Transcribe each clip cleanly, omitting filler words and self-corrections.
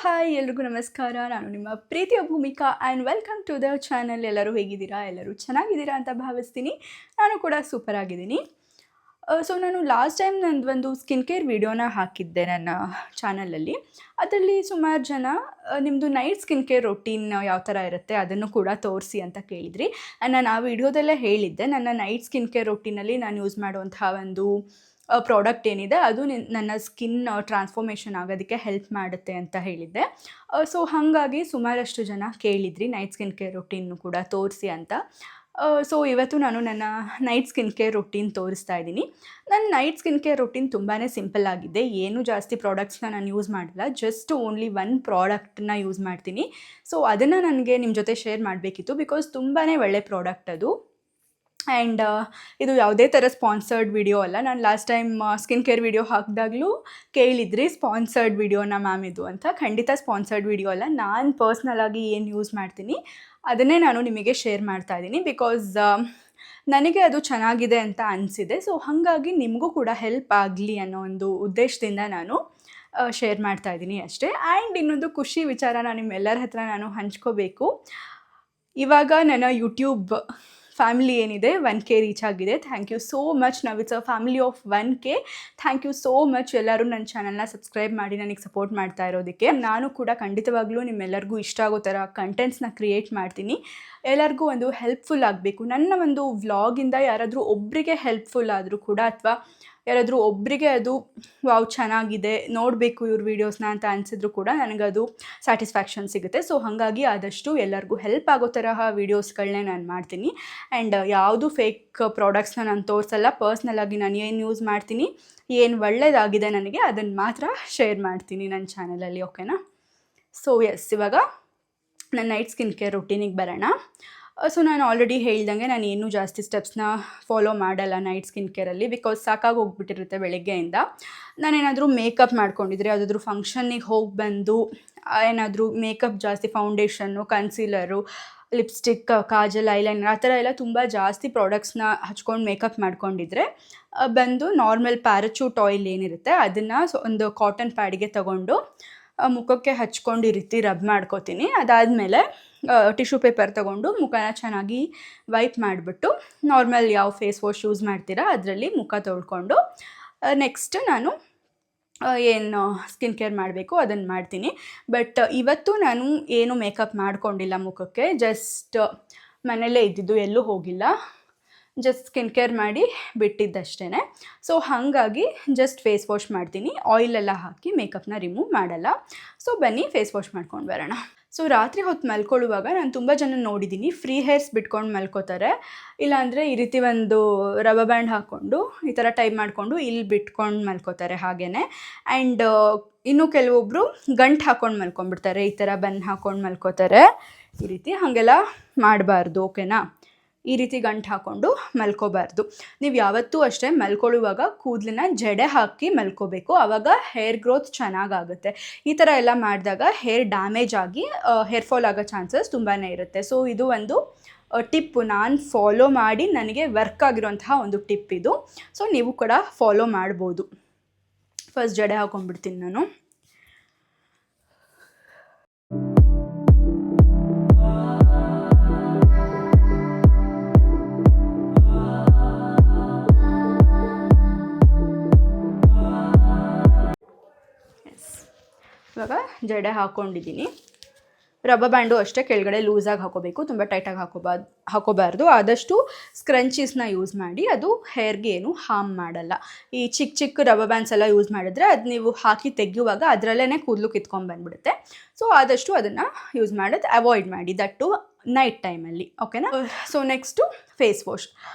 Hi ಎಲ್ರಿಗೂ ನಮಸ್ಕಾರ. ನಾನು ನಿಮ್ಮ ಪ್ರೀತಿಯ Bhoomika and welcome to the channel. ಎಲ್ಲರೂ ಹೇಗಿದ್ದೀರಾ? ಎಲ್ಲರೂ ಚೆನ್ನಾಗಿದ್ದೀರಾ ಅಂತ ಭಾವಿಸ್ತೀನಿ. ನಾನು ಕೂಡ ಸೂಪರ್ ಆಗಿದ್ದೀನಿ. ನಾನು ಲಾಸ್ಟ್ ಟೈಮ್ ಒಂದು ಸ್ಕಿನ್ ಕೇರ್ ವಿಡಿಯೋನ ಹಾಕಿದ್ದೆ ನನ್ನ ಚಾನಲಲ್ಲಿ. ಅದರಲ್ಲಿ ಸುಮಾರು ಜನ ನಿಮ್ಮದು ನೈಟ್ ಸ್ಕಿನ್ ಕೇರ್ ರೊಟೀನ್ ಯಾವ ಥರ ಇರುತ್ತೆ ಅದನ್ನು ಕೂಡ ತೋರಿಸಿ ಅಂತ ಕೇಳಿದ್ರಿ. ನಾನು ಆ ವಿಡಿಯೋದಲ್ಲೇ ಹೇಳಿದ್ದೆ, ನನ್ನ ನೈಟ್ ಸ್ಕಿನ್ ಕೇರ್ ರೊಟೀನಲ್ಲಿ ನಾನು ಯೂಸ್ ಮಾಡುವಂತಹ ಒಂದು ಪ್ರಾಡಕ್ಟ್ ಏನಿದೆ ಅದು ನನ್ನ ಸ್ಕಿನ್ ಟ್ರಾನ್ಸ್ಫಾರ್ಮೇಷನ್ ಆಗೋದಕ್ಕೆ ಹೆಲ್ಪ್ ಮಾಡುತ್ತೆ ಅಂತ ಹೇಳಿದ್ದೆ. ಹಾಗಾಗಿ ಸುಮಾರಷ್ಟು ಜನ ಕೇಳಿದ್ರಿ ನೈಟ್ ಸ್ಕಿನ್ ಕೇರ್ ರೊಟೀನ್ನು ಕೂಡ ತೋರಿಸಿ ಅಂತ. ಇವತ್ತು ನಾನು ನನ್ನ ನೈಟ್ ಸ್ಕಿನ್ ಕೇರ್ ರೊಟೀನ್ ತೋರಿಸ್ತಾ ಇದ್ದೀನಿ. ನನ್ನ ನೈಟ್ ಸ್ಕಿನ್ ಕೇರ್ ರೊಟೀನ್ ತುಂಬಾ ಸಿಂಪಲ್ ಆಗಿದೆ. ಏನೂ ಜಾಸ್ತಿ ಪ್ರಾಡಕ್ಟ್ಸ್ನ ನಾನು ಯೂಸ್ ಮಾಡಿಲ್ಲ, ಜಸ್ಟ್ ಓನ್ಲಿ ಒನ್ ಪ್ರಾಡಕ್ಟನ್ನ ಯೂಸ್ ಮಾಡ್ತೀನಿ. ಅದನ್ನು ನನಗೆ ನಿಮ್ಮ ಜೊತೆ ಶೇರ್ ಮಾಡಬೇಕಿತ್ತು, ಬಿಕಾಸ್ ತುಂಬಾ ಒಳ್ಳೆ ಪ್ರಾಡಕ್ಟ್ ಅದು. ಆ್ಯಂಡ್ ಇದು ಯಾವುದೇ ಥರ ಸ್ಪಾನ್ಸರ್ಡ್ ವಿಡಿಯೋ ಅಲ್ಲ. ನಾನು last time skin care video ಹಾಕಿದಾಗಲೂ ಕೇಳಿದ್ರಿ ಸ್ಪಾನ್ಸರ್ಡ್ ವಿಡಿಯೋನ ಮ್ಯಾಮ್ ಇದು ಅಂತ. ಖಂಡಿತ ಸ್ಪಾನ್ಸರ್ಡ್ ವಿಡಿಯೋ ಅಲ್ಲ. ನಾನು ಪರ್ಸ್ನಲಾಗಿ ಏನು ಯೂಸ್ ಮಾಡ್ತೀನಿ ಅದನ್ನೇ ನಾನು ನಿಮಗೆ ಶೇರ್ ಮಾಡ್ತಾ ಇದ್ದೀನಿ, ಬಿಕಾಸ್ ನನಗೆ ಅದು ಚೆನ್ನಾಗಿದೆ ಅಂತ ಅನಿಸಿದೆ. ಹಾಗಾಗಿ ನಿಮಗೂ ಕೂಡ ಹೆಲ್ಪ್ ಆಗಲಿ ಅನ್ನೋ ಒಂದು ಉದ್ದೇಶದಿಂದ ನಾನು ಶೇರ್ ಮಾಡ್ತಾ ಇದ್ದೀನಿ ಅಷ್ಟೇ. ಆ್ಯಂಡ್ ಇನ್ನೊಂದು ಖುಷಿ ವಿಚಾರನ ನಿಮ್ಮೆಲ್ಲರ ಹತ್ರ ನಾನು ಹಂಚ್ಕೋಬೇಕು. ಇವಾಗ ನನ್ನ ಯೂಟ್ಯೂಬ್ ಫ್ಯಾಮಿಲಿ ಏನಿದೆ 1K ರೀಚ್ ಆಗಿದೆ. Thank you so much. ನಾವು it's a family of 1K. Thank you so much ಎಲ್ಲರೂ ನನ್ನ ಚಾನಲ್ನ ಸಬ್ಸ್ಕ್ರೈಬ್ ಮಾಡಿ ನನಗೆ ಸಪೋರ್ಟ್ ಮಾಡ್ತಾ ಇರೋದಕ್ಕೆ. ನಾನು ಕೂಡ ಖಂಡಿತವಾಗ್ಲೂ ನಿಮ್ಮೆಲ್ಲರಿಗೂ ಇಷ್ಟ ಆಗೋ ಥರ ಕಂಟೆಂಟ್ಸ್ನ ಕ್ರಿಯೇಟ್ ಮಾಡ್ತೀನಿ. ಎಲ್ಲರಿಗೂ ಒಂದು ಹೆಲ್ಪ್ಫುಲ್ ಆಗಬೇಕು. ನನ್ನ ಒಂದು ವ್ಲಾಗಿಂದ ಯಾರಾದರೂ ಒಬ್ಬರಿಗೆ ಹೆಲ್ಪ್ಫುಲ್ ಆದರೂ ಕೂಡ, ಅಥವಾ ಯಾರಾದರೂ ಒಬ್ಬರಿಗೆ ಅದು ವಾವ್ ಚೆನ್ನಾಗಿದೆ ನೋಡಬೇಕು ಇವ್ರ ವೀಡಿಯೋಸ್ನ ಅಂತ ಅನಿಸಿದ್ರು ಕೂಡ ನನಗದು ಸ್ಯಾಟಿಸ್ಫ್ಯಾಕ್ಷನ್ ಸಿಗುತ್ತೆ. ಹಾಗಾಗಿ ಆದಷ್ಟು ಎಲ್ಲರಿಗೂ ಹೆಲ್ಪ್ ಆಗೋ ತರಹ ವೀಡಿಯೋಸ್ಗಳನ್ನೇ ನಾನು ಮಾಡ್ತೀನಿ. ಆ್ಯಂಡ್ ಯಾವುದು ಫೇಕ್ ಪ್ರಾಡಕ್ಟ್ಸ್ನ ನಾನು ತೋರಿಸಲ್ಲ. ಪರ್ಸ್ನಲಾಗಿ ನಾನು ಏನು ಯೂಸ್ ಮಾಡ್ತೀನಿ, ಏನು ಒಳ್ಳೆಯದಾಗಿದೆ ನನಗೆ ಅದನ್ನು ಮಾತ್ರ ಶೇರ್ ಮಾಡ್ತೀನಿ ನನ್ನ ಚಾನಲಲ್ಲಿ. ಓಕೆನಾ? ಇವಾಗ ನನ್ನ ನೈಟ್ ಸ್ಕಿನ್ ಕೇರ್ ರೊಟೀನಿಗೆ ಬರೋಣ. ನಾನು ಆಲ್ರೆಡಿ ಹೇಳ್ದಂಗೆ ನಾನು ಏನೂ ಜಾಸ್ತಿ ಸ್ಟೆಪ್ಸ್ನ ಫಾಲೋ ಮಾಡಲ್ಲ ನೈಟ್ ಸ್ಕಿನ್ ಕೇರಲ್ಲಿ, ಬಿಕಾಸ್ ಸಾಕಾಗಿ ಹೋಗ್ಬಿಟ್ಟಿರುತ್ತೆ ಬೆಳಗ್ಗೆಯಿಂದ. ನಾನೇನಾದರೂ ಮೇಕಪ್ ಮಾಡ್ಕೊಂಡಿದ್ರೆ ಯಾವುದಾದ್ರೂ ಫಂಕ್ಷನ್ನಿಗೆ ಹೋಗಿ ಬಂದು ಏನಾದರೂ ಮೇಕಪ್ ಜಾಸ್ತಿ ಫೌಂಡೇಶನ್ನು, ಕನ್ಸೀಲರು, ಲಿಪ್ಸ್ಟಿಕ್, ಕಾಜಲ್, ಐಲೈನರ್ ಆ ಥರ ಎಲ್ಲ ತುಂಬ ಜಾಸ್ತಿ ಪ್ರಾಡಕ್ಟ್ಸ್ನ ಹಚ್ಕೊಂಡು ಮೇಕಪ್ ಮಾಡ್ಕೊಂಡಿದ್ರೆ ಬಂದು ನಾರ್ಮಲ್ ಪ್ಯಾರಾಚೂಟ್ ಆಯಿಲ್ ಏನಿರುತ್ತೆ ಅದನ್ನು ಒಂದು ಕಾಟನ್ ಪ್ಯಾಡಿಗೆ ತಗೊಂಡು ಮುಖಕ್ಕೆ ಹಚ್ಕೊಂಡು ಈ ರೀತಿ ರಬ್ ಮಾಡ್ಕೋತೀನಿ. ಅದಾದಮೇಲೆ ಟಿಶ್ಯೂ ಪೇಪರ್ ತೊಗೊಂಡು ಮುಖನ ಚೆನ್ನಾಗಿ ವೈಪ್ ಮಾಡಿಬಿಟ್ಟು ನಾರ್ಮಲ್ ಯಾವ ಫೇಸ್ ವಾಶ್ ಯೂಸ್ ಮಾಡ್ತೀರಾ ಅದರಲ್ಲಿ ಮುಖ ತೊಳ್ಕೊಂಡು ನೆಕ್ಸ್ಟ್ ನಾನು ಏನು ಸ್ಕಿನ್ ಕೇರ್ ಮಾಡಬೇಕು ಅದನ್ನು ಮಾಡ್ತೀನಿ. ಬಟ್ ಇವತ್ತು ನಾನು ಏನು ಮೇಕಪ್ ಮಾಡ್ಕೊಂಡಿಲ್ಲ ಮುಖಕ್ಕೆ, ಜಸ್ಟ್ ಮನೆಯಲ್ಲೇ ಇದ್ದಿದ್ದು, ಎಲ್ಲೂ ಹೋಗಿಲ್ಲ, ಜಸ್ಟ್ ಸ್ಕಿನ್ ಕೇರ್ ಮಾಡಿ ಬಿಟ್ಟಿದ್ದಷ್ಟೇ. ಹಾಗಾಗಿ ಜಸ್ಟ್ ಫೇಸ್ ವಾಶ್ ಮಾಡ್ತೀನಿ, ಆಯಿಲೆಲ್ಲ ಹಾಕಿ ಮೇಕಪ್ನ ರಿಮೂವ್ ಮಾಡಲ್ಲ. ಬನ್ನಿ ಫೇಸ್ ವಾಶ್ ಮಾಡ್ಕೊಂಡು ಬರೋಣ. ರಾತ್ರಿ ಹೊತ್ತು ಮಲ್ಕೊಳ್ಳುವಾಗ ನಾನು ತುಂಬ ಜನ ನೋಡಿದ್ದೀನಿ ಫ್ರೀ ಹೇರ್ಸ್ ಬಿಟ್ಕೊಂಡು ಮಲ್ಕೋತಾರೆ, ಇಲ್ಲಾಂದರೆ ಈ ರೀತಿ ಒಂದು ರಬ್ಬರ್ ಬ್ಯಾಂಡ್ ಹಾಕ್ಕೊಂಡು ಈ ಥರ ಟೈಪ್ ಮಾಡಿಕೊಂಡು ಇಲ್ಲಿ ಬಿಟ್ಕೊಂಡು ಮಲ್ಕೋತಾರೆ ಹಾಗೇ. ಆ್ಯಂಡ್ ಇನ್ನು ಕೆಲವೊಬ್ಬರು ಗಂಟು ಹಾಕ್ಕೊಂಡು ಮಲ್ಕೊಂಡ್ಬಿಡ್ತಾರೆ, ಈ ಥರ ಬನ್ ಹಾಕ್ಕೊಂಡು ಮಲ್ಕೋತಾರೆ ಈ ರೀತಿ. ಹಾಗೆಲ್ಲ ಮಾಡಬಾರ್ದು, ಓಕೆನಾ? ಈ ರೀತಿ ಗಂಟು ಹಾಕ್ಕೊಂಡು ಮಲ್ಕೋಬಾರ್ದು. ನೀವು ಯಾವತ್ತೂ ಅಷ್ಟೇ ಮಲ್ಕೊಳ್ಳುವಾಗ ಕೂದಲನ್ನ ಜಡೆ ಹಾಕಿ ಮಲ್ಕೋಬೇಕು, ಆವಾಗ ಹೇರ್ ಗ್ರೋತ್ ಚೆನ್ನಾಗಾಗುತ್ತೆ. ಈ ಥರ ಎಲ್ಲ ಮಾಡಿದಾಗ ಹೇರ್ ಡ್ಯಾಮೇಜ್ ಆಗಿ ಹೇರ್ ಫಾಲ್ ಆಗೋ ಚಾನ್ಸಸ್ ತುಂಬಾ ಇರುತ್ತೆ. ಇದು ಒಂದು ಟಿಪ್ಪು, ನಾನು ಫಾಲೋ ಮಾಡಿ ನನಗೆ ವರ್ಕ್ ಆಗಿರೋಂತಹ ಒಂದು ಟಿಪ್ ಇದು. ನೀವು ಕೂಡ ಫಾಲೋ ಮಾಡ್ಬೋದು. ಫಸ್ಟ್ ಜಡೆ ಹಾಕ್ಕೊಂಡ್ಬಿಡ್ತೀನಿ ನಾನು. ಇವಾಗ ಜಡೆ ಹಾಕ್ಕೊಂಡಿದ್ದೀನಿ. ರಬ್ಬರ್ ಬ್ಯಾಂಡು ಅಷ್ಟೇ ಕೆಳಗಡೆ ಲೂಸಾಗಿ ಹಾಕೋಬೇಕು, ತುಂಬ ಟೈಟಾಗಿ ಹಾಕೋಬಾರ್ದು. ಆದಷ್ಟು ಸ್ಕ್ರಂಚೀಸ್ನ ಯೂಸ್ ಮಾಡಿ, ಅದು ಹೇರ್ಗೆ ಏನು ಹಾರ್ಮ್ ಮಾಡಲ್ಲ. ಈ ಚಿಕ್ಕ ಚಿಕ್ಕ ರಬ್ಬರ್ ಬ್ಯಾಂಡ್ಸ್ ಎಲ್ಲ ಯೂಸ್ ಮಾಡಿದ್ರೆ ಅದು ನೀವು ಹಾಕಿ ತೆಗೆಯುವಾಗ ಅದರಲ್ಲೇ ಕೂದಲು ಕಿತ್ಕೊಂಡು ಬಂದುಬಿಡುತ್ತೆ. ಆದಷ್ಟು ಅದನ್ನು ಯೂಸ್ ಮಾಡೋದು ಅವಾಯ್ಡ್ ಮಾಡಿ, ದಟ್ಟು ನೈಟ್ ಟೈಮಲ್ಲಿ, ಓಕೆನಾ? Next face wash.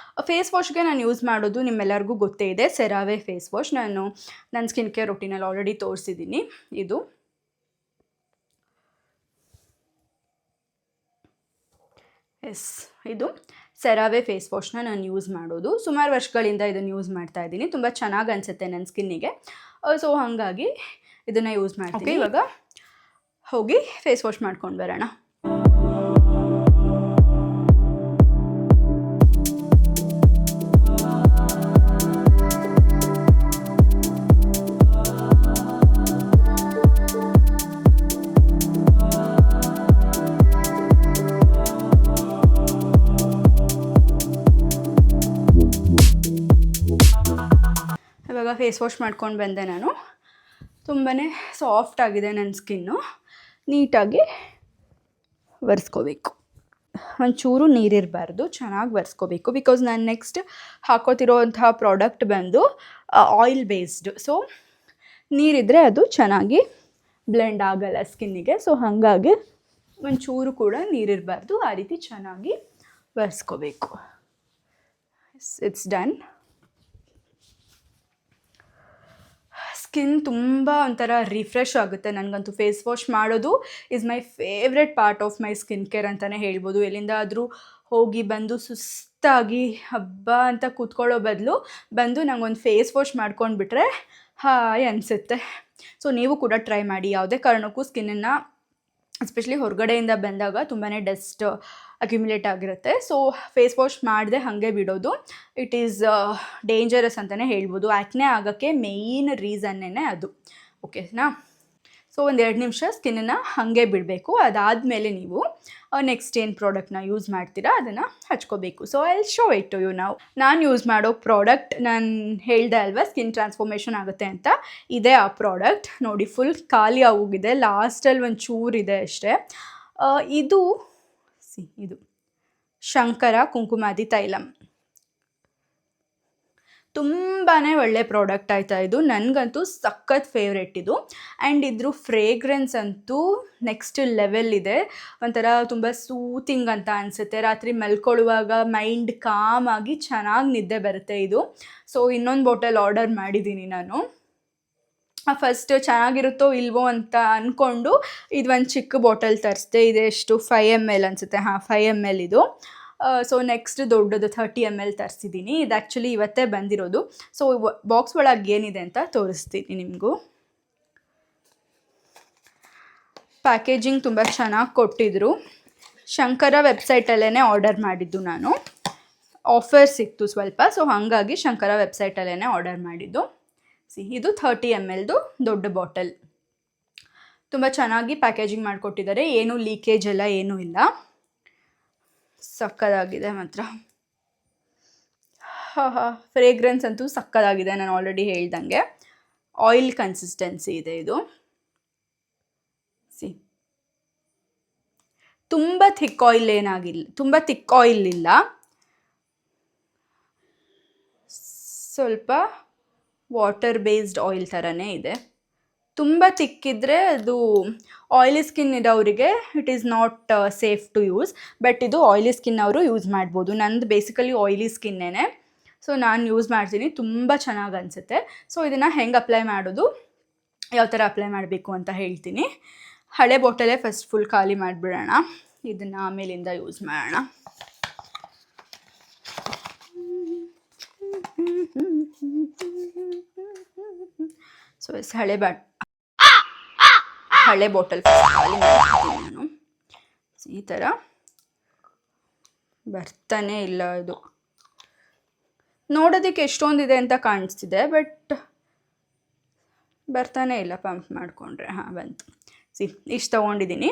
ಫೇಸ್ ವಾಶ್ಗೆ ನಾನು ಯೂಸ್ ಮಾಡೋದು ನಿಮ್ಮೆಲ್ಲರಿಗೂ ಗೊತ್ತೇ ಇದೆ, ಸೆರಾವೆ ಫೇಸ್ ವಾಶ್. ನಾನು ನನ್ನ ಸ್ಕಿನ್ ಕೇರ್ ರೊಟೀನಲ್ಲಿ ಆಲ್ರೆಡಿ ತೋರಿಸಿದ್ದೀನಿ. ಇದು ಸೆರಾವೆ ಫೇಸ್ ವಾಶ್ನ ನಾನು ಯೂಸ್ ಮಾಡೋದು. ಸುಮಾರು ವರ್ಷಗಳಿಂದ ಇದನ್ನು ಯೂಸ್ ಮಾಡ್ತಾ ಇದ್ದೀನಿ, ತುಂಬ ಚೆನ್ನಾಗಿ ಅನಿಸುತ್ತೆ ನನ್ನ ಸ್ಕಿನ್ನಿಗೆ. ಹಾಗಾಗಿ ಇದನ್ನು ಯೂಸ್ ಮಾಡ್ತೀನಿ. ಇವಾಗ ಹೋಗಿ ಫೇಸ್ ವಾಶ್ ಮಾಡ್ಕೊಂಡು ಬರೋಣ. ಇವಾಗ ಫೇಸ್ ವಾಶ್ ಮಾಡ್ಕೊಂಡು ಬಂದೆ ನಾನು. ತುಂಬಾ ಸಾಫ್ಟ್ ಆಗಿದೆ ನನ್ನ ಸ್ಕಿನ್ನು. ನೀಟಾಗಿ ಒರೆಸ್ಕೋಬೇಕು. ಒಂಚೂರು ನೀರಿರಬಾರ್ದು, ಚೆನ್ನಾಗಿ ಒರೆಸ್ಕೋಬೇಕು. ಬಿಕಾಸ್ ನಾನು ನೆಕ್ಸ್ಟ್ ಹಾಕೋತಿರೋವಂತಹ ಪ್ರಾಡಕ್ಟ್ ಬಂದು ಆಯಿಲ್ ಬೇಸ್ಡ್. ಸೊ ನೀರಿದ್ದರೆ ಅದು ಚೆನ್ನಾಗಿ ಬ್ಲೆಂಡ್ ಆಗಲ್ಲ ಸ್ಕಿನ್ನಿಗೆ. ಸೊ ಹಾಗಾಗಿ ಒಂಚೂರು ಕೂಡ ನೀರಿರಬಾರ್ದು. ಆ ರೀತಿ ಚೆನ್ನಾಗಿ ಒರೆಸ್ಕೋಬೇಕು. It's done. ಸ್ಕಿನ್ ತುಂಬ ಒಂಥರ ರಿಫ್ರೆಶ್ ಆಗುತ್ತೆ. ನನಗಂತೂ ಫೇಸ್ ವಾಶ್ ಮಾಡೋದು is my favourite part of my skin care ಅಂತಲೇ ಹೇಳ್ಬೋದು. ಎಲ್ಲಿಂದಾದರೂ ಹೋಗಿ ಬಂದು ಸುಸ್ತಾಗಿ ಹಬ್ಬ ಅಂತ ಕೂತ್ಕೊಳ್ಳೋ ಬದಲು ಬಂದು ನಂಗೊಂದು ಫೇಸ್ ವಾಶ್ ಮಾಡ್ಕೊಂಡ್ಬಿಟ್ರೆ ಹಾಯ್ ಅನಿಸುತ್ತೆ. ಸೊ ನೀವು ಕೂಡ ಟ್ರೈ ಮಾಡಿ. ಯಾವುದೇ ಕಾರಣಕ್ಕೂ ಸ್ಕಿನ್ನನ್ನು ಎಸ್ಪೆಷಲಿ ಹೊರಗಡೆಯಿಂದ ಬಂದಾಗ ತುಂಬಾ ಡಸ್ಟ್ ಅಕ್ಯುಮುಲೇಟ್ ಆಗಿರುತ್ತೆ. ಸೊ ಫೇಸ್ ವಾಶ್ ಮಾಡದೆ ಹಾಗೆ ಬಿಡೋದು ಇಟ್ ಈಸ್ ಡೇಂಜರಸ್ ಅಂತಲೇ ಹೇಳ್ಬೋದು. ಆ್ಯಕ್ನೆ ಆಗೋಕ್ಕೆ ಮೇಯ್ನ್ ರೀಸನ್ನೇ ಅದು. ಓಕೆನಾ? ಸೊ 1-2 ನಿಮಿಷ ಸ್ಕಿನ್ನನ್ನು ಹಾಗೆ ಬಿಡಬೇಕು. ಅದಾದಮೇಲೆ ನೀವು ನೆಕ್ಸ್ಟ್ ಏನು ಪ್ರಾಡಕ್ಟ್ನ ಯೂಸ್ ಮಾಡ್ತೀರಾ ಅದನ್ನು ಹಚ್ಕೋಬೇಕು. So I will show it to you ನಾವು. ನಾನು ಯೂಸ್ ಮಾಡೋ ಪ್ರಾಡಕ್ಟ್ ನಾನು ಹೇಳ್ದೆ ಅಲ್ವಾ ಸ್ಕಿನ್ ಟ್ರಾನ್ಸ್ಫಾರ್ಮೇಷನ್ ಆಗುತ್ತೆ ಅಂತ. ಇದೇ ಆ ಪ್ರಾಡಕ್ಟ್. ನೋಡಿ ಫುಲ್ ಖಾಲಿ ಆಗೋಗಿದೆ. ಲಾಸ್ಟಲ್ಲಿ ಒಂದು ಚೂರಿದೆ ಅಷ್ಟೇ. ಇದು ಶಂಕರ ಕುಂಕುಮಾದಿ ತೈಲಂ. ತುಂಬಾ ಒಳ್ಳೆ ಪ್ರಾಡಕ್ಟ್ ಆಯಿತಾ ಇದು. ನನಗಂತೂ ಸಖತ್ ಫೇವ್ರೆಟ್ ಇದು. ಆ್ಯಂಡ್ ಇದ್ರ ಫ್ರೇಗ್ರೆನ್ಸ್ ಅಂತೂ ನೆಕ್ಸ್ಟ್ ಲೆವೆಲ್ ಇದೆ. ಒಂಥರ ತುಂಬ ಸೂತಿಂಗ್ ಅಂತ ಅನಿಸುತ್ತೆ. ರಾತ್ರಿ ಮಲ್ಕೊಳ್ಳುವಾಗ ಮೈಂಡ್ ಕಾಮ್ ಆಗಿ ಚೆನ್ನಾಗಿ ನಿದ್ದೆ ಬರುತ್ತೆ ಇದು. ಸೊ ಇನ್ನೊಂದು ಬಾಟಲ್ ಆರ್ಡರ್ ಮಾಡಿದ್ದೀನಿ ನಾನು. ಫಸ್ಟ್ ಚೆನ್ನಾಗಿರುತ್ತೋ ಇಲ್ವೋ ಅಂತ ಅಂದ್ಕೊಂಡು ಇದು ಒಂದು ಚಿಕ್ಕ ಬಾಟಲ್ ತರಿಸ್ದೆ. ಇದೆಷ್ಟು 5 ml ಅನಿಸುತ್ತೆ. 5 ml ಇದು. ಸೊ ನೆಕ್ಸ್ಟ್ ದೊಡ್ಡದು 30 ml ತರಿಸಿದ್ದೀನಿ. ಇದು ಆ್ಯಕ್ಚುಲಿ ಇವತ್ತೇ ಬಂದಿರೋದು. ಸೊ ಬಾಕ್ಸ್ ಒಳಗೆ ಏನಿದೆ ಅಂತ ತೋರಿಸ್ತೀನಿ ನಿಮಗೂ. ಪ್ಯಾಕೇಜಿಂಗ್ ತುಂಬ ಚೆನ್ನಾಗಿ ಕೊಟ್ಟಿದ್ರು. ಶಂಕರ ವೆಬ್ಸೈಟಲ್ಲೇ ಆರ್ಡರ್ ಮಾಡಿದ್ದು ನಾನು. ಆಫರ್ ಸಿಕ್ತು ಸ್ವಲ್ಪ. ಸೊ ಹಾಗಾಗಿ ಶಂಕರ ವೆಬ್ಸೈಟಲ್ಲೇ ಆರ್ಡರ್ ಮಾಡಿದ್ದು. ಇದು 30 ml ದೊಡ್ಡ ಬಾಟಲ್. ತುಂಬ ಚೆನ್ನಾಗಿ ಪ್ಯಾಕೇಜಿಂಗ್ ಮಾಡಿಕೊಟ್ಟಿದ್ದಾರೆ. ಏನೂ ಲೀಕೇಜ್ ಎಲ್ಲ ಏನೂ ಇಲ್ಲ. ಸಕ್ಕದಾಗಿದೆ ಮಾತ್ರ. ಫ್ರೇಗ್ರೆನ್ಸ್ ಅಂತೂ ಸಕ್ಕದಾಗಿದೆ. ನಾನು ಆಲ್ರೆಡಿ ಹೇಳ್ದಂಗೆ ಆಯಿಲ್ ಕನ್ಸಿಸ್ಟೆನ್ಸಿ ಇದೆ ಇದು. ತುಂಬ ಥಿಕ್ ಆಯಿಲ್ ಏನಾಗಿಲ್ಲ, ತುಂಬ ಥಿಕ್ ಆಯಿಲ್ ಇಲ್ಲ. ಸ್ವಲ್ಪ ವಾಟರ್ ಬೇಸ್ಡ್ ಆಯಿಲ್ ಥರನೇ ಇದೆ. ತುಂಬ ತಿಕ್ಕಿದ್ರೆ ಅದು ಆಯಿಲಿ ಸ್ಕಿನ್ ಇರೋರಿಗೆ it is not safe to use. But ಇದು ಆಯಿಲಿ ಸ್ಕಿನ್ ಅವರು ಯೂಸ್ ಮಾಡ್ಬೋದು. ನಂದು ಬೇಸಿಕಲಿ ಆಯಿಲಿ ಸ್ಕಿನ್ನೇ. ಸೊ ನಾನು ಯೂಸ್ ಮಾಡ್ತೀನಿ. ತುಂಬ ಚೆನ್ನಾಗಿ ಅನಿಸುತ್ತೆ. ಸೊ ಇದನ್ನು ಹೆಂಗೆ ಅಪ್ಲೈ ಮಾಡೋದು, ಯಾವ ಥರ ಅಪ್ಲೈ ಮಾಡಬೇಕು ಅಂತ ಹೇಳ್ತೀನಿ. ಹಳೆ ಬಾಟಲೇ ಫಸ್ಟ್ ಫುಲ್ ಖಾಲಿ ಮಾಡಿಬಿಡೋಣ. ಇದನ್ನು ಆಮೇಲಿಂದ ಯೂಸ್ ಮಾಡೋಣ. ಸೊ ಹಳೆ ಬಾಟಲ್ ಖಾಲಿ ಮಾಡ್ತೀನಿ ನಾನು. ಈ ಥರ ಬರ್ತಾನೆ ಇಲ್ಲ. ಇದು ನೋಡೋದಕ್ಕೆ ಎಷ್ಟೊಂದಿದೆ ಅಂತ ಕಾಣಿಸ್ತಿದೆ, ಬಟ್ ಬರ್ತಾನೆ ಇಲ್ಲ. ಪಂಪ್ ಮಾಡಿಕೊಂಡ್ರೆ ಬಂತು. ಇಷ್ಟು ತೊಗೊಂಡಿದ್ದೀನಿ.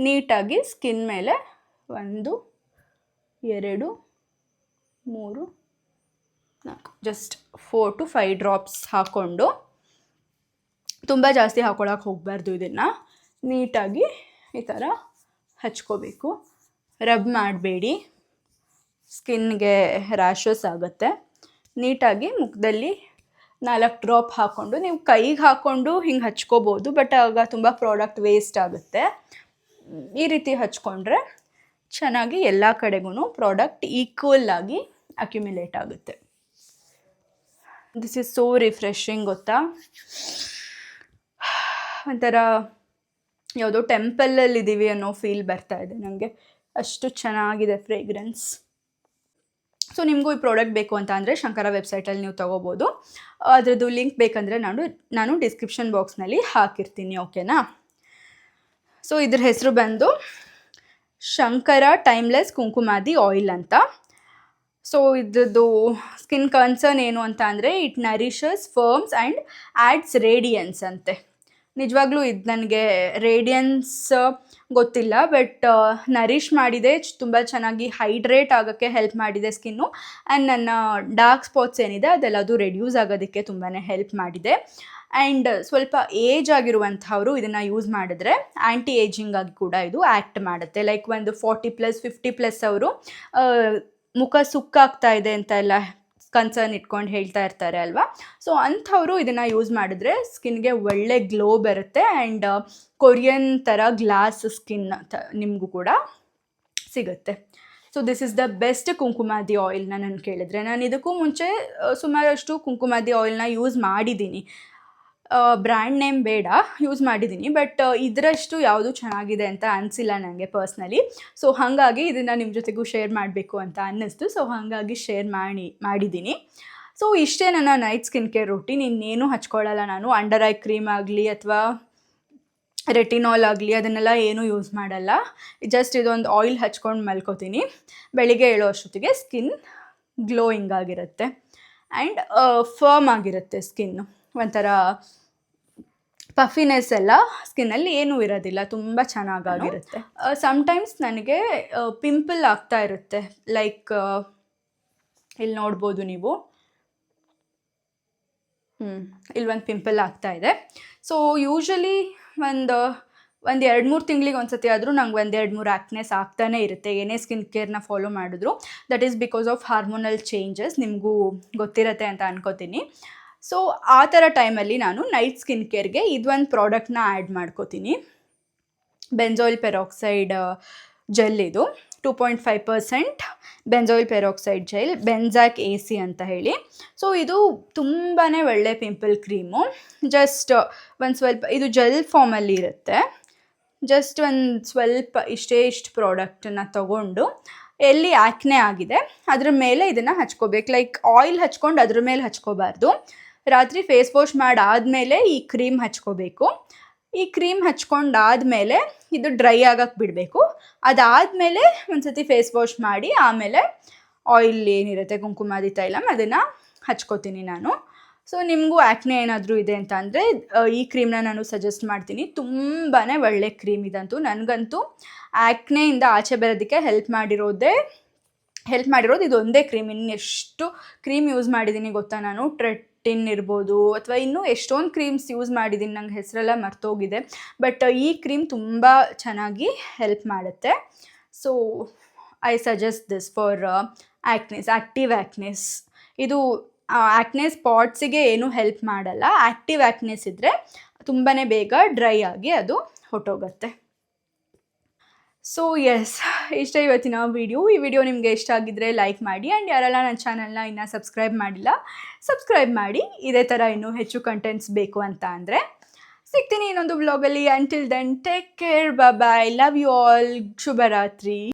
ನೀಟಾಗಿ ಸ್ಕಿನ್ ಮೇಲೆ 1 2 3 4 ಜಸ್ಟ್ 4 to 5 ಡ್ರಾಪ್ಸ್ ಹಾಕ್ಕೊಂಡು, ತುಂಬ ಜಾಸ್ತಿ ಹಾಕ್ಕೊಳಕ್ಕೆ ಹೋಗಬಾರ್ದು. ಇದನ್ನು ನೀಟಾಗಿ ಈ ಥರ ಹಚ್ಕೋಬೇಕು. ರಬ್ ಮಾಡಬೇಡಿ, ಸ್ಕಿನ್ಗೆ ರ್ಯಾಷಸ್ ಆಗುತ್ತೆ. ನೀಟಾಗಿ ಮುಖದಲ್ಲಿ 4 ಡ್ರಾಪ್ ಹಾಕ್ಕೊಂಡು, ನೀವು ಕೈಗೆ ಹಾಕ್ಕೊಂಡು ಹಿಂಗೆ ಹಚ್ಕೋಬೋದು. ಬಟ್ ಆಗ ತುಂಬ ಪ್ರಾಡಕ್ಟ್ ವೇಸ್ಟ್ ಆಗುತ್ತೆ. ಈ ರೀತಿ ಹಚ್ಕೊಂಡ್ರೆ ಚೆನ್ನಾಗಿ ಎಲ್ಲ ಕಡೆಗೂ ಪ್ರಾಡಕ್ಟ್ ಈಕ್ವಲ್ ಆಗಿ ಅಕ್ಯುಮುಲೇಟ್ ಆಗುತ್ತೆ. ದಿಸ್ ಈಸ್ ಸೋ ರಿಫ್ರೆಶಿಂಗ್ ಗೊತ್ತಾ. ಒಂಥರ ಯಾವುದೋ ಟೆಂಪಲಲ್ಲಿದ್ದೀವಿ ಅನ್ನೋ ಫೀಲ್ ಬರ್ತಾ ಇದೆ ನನಗೆ. ಅಷ್ಟು ಚೆನ್ನಾಗಿದೆ ಫ್ರೇಗ್ರೆನ್ಸ್. ಸೊ ನಿಮಗೂ ಈ ಪ್ರಾಡಕ್ಟ್ ಬೇಕು ಅಂತ ಅಂದರೆ ಶಂಕರ ವೆಬ್ಸೈಟಲ್ಲಿ ನೀವು ತೊಗೋಬೋದು. ಅದರದ್ದು ಲಿಂಕ್ ಬೇಕಂದರೆ ನಾನು ಡಿಸ್ಕ್ರಿಪ್ಷನ್ ಬಾಕ್ಸ್ನಲ್ಲಿ ಹಾಕಿರ್ತೀನಿ. ಓಕೆನಾ? ಸೊ ಇದ್ರ ಹೆಸರು ಬಂದು ಶಂಕರ ಟೈಮ್ಲೆಸ್ ಕುಂಕುಮಾದಿ ಆಯಿಲ್ ಅಂತ. ಸೊ ಇದ್ರದ್ದು ಸ್ಕಿನ್ ಕನ್ಸರ್ನ್ ಏನು ಅಂತ ಅಂದರೆ it nourishes, firms and ads radiance ಅಂತೆ. ನಿಜವಾಗ್ಲೂ ಇದು ನನಗೆ ರೇಡಿಯನ್ಸ್ ಗೊತ್ತಿಲ್ಲ, ಬಟ್ ನರಿಷ್ ಮಾಡಿದೆ, ತುಂಬ ಚೆನ್ನಾಗಿ ಹೈಡ್ರೇಟ್ ಆಗೋಕ್ಕೆ ಹೆಲ್ಪ್ ಮಾಡಿದೆ ಸ್ಕಿನ್ನು. ಆ್ಯಂಡ್ ನನ್ನ ಡಾರ್ಕ್ ಸ್ಪಾಟ್ಸ್ ಏನಿದೆ ಅದೆಲ್ಲದು ರೆಡ್ಯೂಸ್ ಆಗೋದಕ್ಕೆ ತುಂಬಾ ಹೆಲ್ಪ್ ಮಾಡಿದೆ. ಆ್ಯಂಡ್ ಸ್ವಲ್ಪ ಏಜ್ ಆಗಿರುವಂಥವರು ಇದನ್ನು ಯೂಸ್ ಮಾಡಿದ್ರೆ ಆ್ಯಂಟಿ ಏಜಿಂಗ್ ಆಗಿ ಕೂಡ ಇದು ಆ್ಯಕ್ಟ್ ಮಾಡುತ್ತೆ. ಲೈಕ್ ಒಂದು 40+ 50+ ಅವರು ಮುಖ ಸುಕ್ಕಾಗ್ತಾ ಇದೆ ಅಂತ ಎಲ್ಲ ಕನ್ಸರ್ನ್ ಇಟ್ಕೊಂಡು ಹೇಳ್ತಾ ಇರ್ತಾರೆ ಅಲ್ವಾ. ಸೊ ಅಂಥವರು ಇದನ್ನು ಯೂಸ್ ಮಾಡಿದ್ರೆ ಸ್ಕಿನ್ಗೆ ಒಳ್ಳೆ ಗ್ಲೋ ಬರುತ್ತೆ. ಆ್ಯಂಡ್ ಕೊರಿಯನ್ ಥರ ಗ್ಲಾಸ್ ಸ್ಕಿನ್ ನಿಮಗೂ ಕೂಡ ಸಿಗುತ್ತೆ. So this is the best kumkumadi ಆಯಿಲ್ನ ನಾನು ಕೇಳಿದ್ರೆ. ನಾನು ಇದಕ್ಕೂ ಮುಂಚೆ ಸುಮಾರಷ್ಟು ಕುಂಕುಮಾದಿ ಆಯಿಲ್ನ ಯೂಸ್ ಮಾಡಿದ್ದೀನಿ, ಬ್ರ್ಯಾಂಡ್ ನೇಮ್ ಬೇಡ, ಯೂಸ್ ಮಾಡಿದ್ದೀನಿ. ಬಟ್ ಇದರಷ್ಟು ಯಾವುದು ಚೆನ್ನಾಗಿದೆ ಅಂತ ಅನಿಸಿಲ್ಲ ನನಗೆ ಪರ್ಸ್ನಲಿ. ಸೊ ಹಾಗಾಗಿ ಇದನ್ನು ನಿಮ್ಮ ಜೊತೆಗೂ ಶೇರ್ ಮಾಡಬೇಕು ಅಂತ ಅನ್ನಿಸ್ತು. ಸೊ ಹಾಗಾಗಿ ಶೇರ್ ಮಾಡಿದ್ದೀನಿ. ಸೊ ಇಷ್ಟೇ ನನ್ನ ನೈಟ್ ಸ್ಕಿನ್ ಕೇರ್ ರೂಟೀನ್. ಇನ್ನೇನು ಹಚ್ಕೊಳ್ಳಲ್ಲ ನಾನು. ಅಂಡರ್ ಐ ಕ್ರೀಮ್ ಆಗಲಿ ಅಥವಾ ರೆಟಿನಾಲ್ ಆಗಲಿ ಅದನ್ನೆಲ್ಲ ಏನೂ ಯೂಸ್ ಮಾಡಲ್ಲ. ಜಸ್ಟ್ ಇದೊಂದು ಆಯಿಲ್ ಹಚ್ಕೊಂಡು ಮಲ್ಕೋತೀನಿ. ಬೆಳಿಗ್ಗೆ ಏಳೋ ಅಷ್ಟೊತ್ತಿಗೆ ಸ್ಕಿನ್ ಗ್ಲೋಯಿಂಗ್ ಆಗಿರುತ್ತೆ ಆ್ಯಂಡ್ ಫರ್ಮ್ ಆಗಿರುತ್ತೆ ಸ್ಕಿನ್ನು. ಒಂಥರ ಪಫಿನೆಸ್ ಎಲ್ಲ ಸ್ಕಿನ್ನಲ್ಲಿ ಏನೂ ಇರೋದಿಲ್ಲ, ತುಂಬ ಚೆನ್ನಾಗಿರುತ್ತೆ. ಸಮ್ಟೈಮ್ಸ್ ನನಗೆ ಪಿಂಪಲ್ ಆಗ್ತಾ ಇರುತ್ತೆ. ಲೈಕ್ ಇಲ್ಲಿ ನೋಡ್ಬೋದು ನೀವು, ಇಲ್ಲಿ ಒಂದು ಪಿಂಪಲ್ ಆಗ್ತಾ ಇದೆ. ಸೊ ಯೂಶ್ವಲಿ ಒಂದು 2-3 ತಿಂಗಳಿಗೆ ಒಂದ್ಸತಿ ಆದರೂ ನಂಗೆ 1-2-3 ಆ್ಯಕ್ನೆಸ್ ಆಗ್ತಾನೆ ಇರುತ್ತೆ, ಏನೇ ಸ್ಕಿನ್ ಕೇರ್ನ ಫಾಲೋ ಮಾಡಿದ್ರು. That is because of hormonal changes, ನಿಮಗೂ ಗೊತ್ತಿರುತ್ತೆ ಅಂತ ಅನ್ಕೋತೀನಿ. ಸೊ ಆ ಥರ ಟೈಮಲ್ಲಿ ನಾನು ನೈಟ್ ಸ್ಕಿನ್ ಕೇರ್ಗೆ ಇದೊಂದು ಪ್ರಾಡಕ್ಟ್ನ ಆ್ಯಡ್ ಮಾಡ್ಕೋತೀನಿ. ಬೆಂಜಾಯಿಲ್ ಪೆರಾಕ್ಸೈಡ್ ಜೆಲ್. ಇದು 2.5% ಬೆಂಜಾಯಿಲ್ ಪೆರಾಕ್ಸೈಡ್ ಜೆಲ್, ಬೆಂಜಾಕ್ AC ಅಂತ ಹೇಳಿ. ಸೊ ಇದು ತುಂಬಾ ಒಳ್ಳೆ ಪಿಂಪಲ್ ಕ್ರೀಮು. ಜಸ್ಟ್ ಒಂದು ಸ್ವಲ್ಪ, ಇದು ಜೆಲ್ ಫಾರ್ಮಲ್ಲಿ ಇರುತ್ತೆ. ಜಸ್ಟ್ ಒಂದು ಸ್ವಲ್ಪ ಇಷ್ಟು ಪ್ರಾಡಕ್ಟನ್ನು ತಗೊಂಡು ಎಲ್ಲಿ ಆ್ಯಕ್ನೆ ಆಗಿದೆ ಅದ್ರ ಮೇಲೆ ಇದನ್ನು ಹಚ್ಕೋಬೇಕು. ಲೈಕ್ ಆಯಿಲ್ ಹಚ್ಕೊಂಡು ಅದ್ರ ಮೇಲೆ ಹಚ್ಕೋಬಾರ್ದು. ರಾತ್ರಿ ಫೇಸ್ ವಾಶ್ ಮಾಡಾದಮೇಲೆ ಈ ಕ್ರೀಮ್ ಹಚ್ಕೋಬೇಕು. ಈ ಕ್ರೀಮ್ ಹಚ್ಕೊಂಡಾದಮೇಲೆ ಇದು ಡ್ರೈ ಆಗಕ್ಕೆ ಬಿಡಬೇಕು. ಅದಾದಮೇಲೆ ಒಂದು ಸತಿ ಫೇಸ್ ವಾಶ್ ಮಾಡಿ ಆಮೇಲೆ ಆಯಿಲ್ ಏನಿರುತ್ತೆ ಕುಂಕುಮಾದಿ ತೈಲಮ್ ಅದನ್ನು ಹಚ್ಕೋತೀನಿ ನಾನು. ಸೊ ನಿಮಗೂ ಆ್ಯಕ್ನೆ ಏನಾದರೂ ಇದೆ ಅಂತ ಅಂದರೆ ಈ ಕ್ರೀಮ್ನ ನಾನು ಸಜೆಸ್ಟ್ ಮಾಡ್ತೀನಿ. ತುಂಬಾ ಒಳ್ಳೆ ಕ್ರೀಮ್ ಇದಂತೂ. ನನಗಂತೂ ಆ್ಯಕ್ನೆಯಿಂದ ಆಚೆ ಬರೋದಕ್ಕೆ ಹೆಲ್ಪ್ ಮಾಡಿರೋದು ಇದೊಂದೇ ಕ್ರೀಮ್. ಇನ್ನೆಷ್ಟು ಕ್ರೀಮ್ ಯೂಸ್ ಮಾಡಿದ್ದೀನಿ ಗೊತ್ತಾ ನಾನು. ಟ್ರೆಟಿನ್ ಇರ್ಬೋದು ಅಥವಾ ಇನ್ನೂ ಎಷ್ಟೊಂದು ಕ್ರೀಮ್ಸ್ ಯೂಸ್ ಮಾಡಿದ್ದೀನಿ, ನಂಗೆ ಹೆಸರೆಲ್ಲ ಮರ್ತೋಗಿದೆ. ಬಟ್ ಈ ಕ್ರೀಮ್ ತುಂಬ ಚೆನ್ನಾಗಿ ಹೆಲ್ಪ್ ಮಾಡುತ್ತೆ. So I suggest this for acnes, active acnes. ಇದು ಆ್ಯಕ್ನೆ ಸ್ಪಾಟ್ಸಿಗೆ ಏನೂ ಹೆಲ್ಪ್ ಮಾಡಲ್ಲ. ಆ್ಯಕ್ಟಿವ್ ಆ್ಯಕ್ನೆಸ್ ಇದ್ದರೆ ತುಂಬಾ ಬೇಗ ಡ್ರೈ ಆಗಿ ಅದು ಹೊಟ್ಟೋಗುತ್ತೆ. ಸೊ ಎಸ್, ಇಷ್ಟೇ ಇವತ್ತಿನ ವಿಡಿಯೋ. ಈ ವಿಡಿಯೋ ನಿಮಗೆ ಇಷ್ಟ ಆಗಿದ್ದರೆ ಲೈಕ್ ಮಾಡಿ. ಆ್ಯಂಡ್ ಯಾರೆಲ್ಲ ನನ್ನ ಚಾನಲ್ನ ಇನ್ನೂ ಸಬ್ಸ್ಕ್ರೈಬ್ ಮಾಡಿಲ್ಲ, ಸಬ್ಸ್ಕ್ರೈಬ್ ಮಾಡಿ. ಇದೇ ಥರ ಇನ್ನೂ ಹೆಚ್ಚು ಕಂಟೆಂಟ್ಸ್ ಬೇಕು ಅಂತ ಅಂದರೆ. ಸಿಗ್ತೀನಿ ಇನ್ನೊಂದು ವ್ಲಾಗಲ್ಲಿ. Until then take care, bye, love you all, ಶುಭರಾತ್ರಿ.